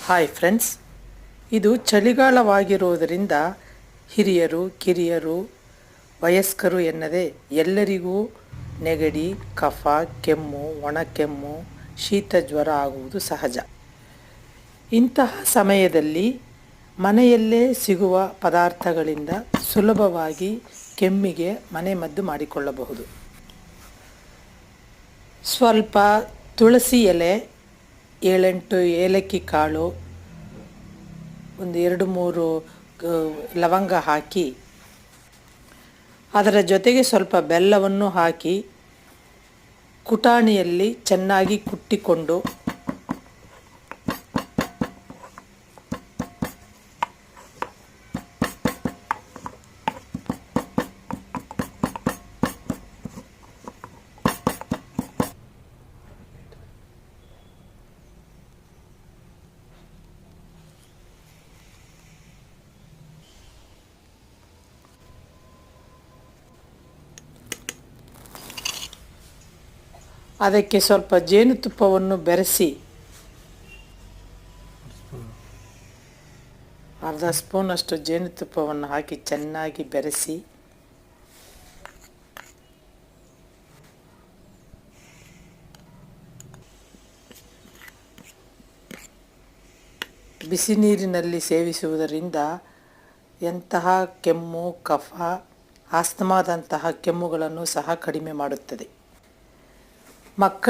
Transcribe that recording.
Hi friends, ಇದು ಚಳಿಗಾಲವಾಗಿರುವುದರಿಂದ ಹಿರಿಯರು ಕಿರಿಯರು ವಯಸ್ಕರು ಎನ್ನದೇ ಎಲ್ಲರಿಗೂ ನೆಗಡಿ, ಕಫ, ಕೆಮ್ಮು, ಒಣಕೆಮ್ಮು, ಶೀತ ಜ್ವರ ಆಗುವುದು ಸಹಜ. ಇಂತಹ ಸಮಯದಲ್ಲಿ ಮನೆಯಲ್ಲೇ ಸಿಗುವ ಪದಾರ್ಥಗಳಿಂದ ಸುಲಭವಾಗಿ ಕೆಮ್ಮಿಗೆ ಮನೆಮದ್ದು ಮಾಡಿಕೊಳ್ಳಬಹುದು. ಸ್ವಲ್ಪ ತುಳಸಿ ಎಲೆ, 7-8 ಏಲಕ್ಕಿ ಕಾಳು, ಒಂದು 2-3 ಲವಂಗ ಹಾಕಿ ಅದರ ಜೊತೆಗೆ ಸ್ವಲ್ಪ ಬೆಲ್ಲವನ್ನು ಹಾಕಿ ಕುಟಾಣಿಯಲ್ಲಿ ಚೆನ್ನಾಗಿ ಕುಟ್ಟಿಕೊಂಡು ಅದಕ್ಕೆ ಸ್ವಲ್ಪ ಜೇನುತುಪ್ಪವನ್ನು ಬೆರೆಸಿ ಅರ್ಧ ಸ್ಪೂನಷ್ಟು ಜೇನುತುಪ್ಪವನ್ನು ಹಾಕಿ ಚೆನ್ನಾಗಿ ಬೆರೆಸಿ ಬಿಸಿ ನೀರಿನಲ್ಲಿ ಸೇವಿಸುವುದರಿಂದ ಎಂತಹ ಕೆಮ್ಮು, ಕಫ, ಆಸ್ತಮಾದಂತಹ ಕೆಮ್ಮುಗಳನ್ನು ಸಹ ಕಡಿಮೆ ಮಾಡುತ್ತದೆ.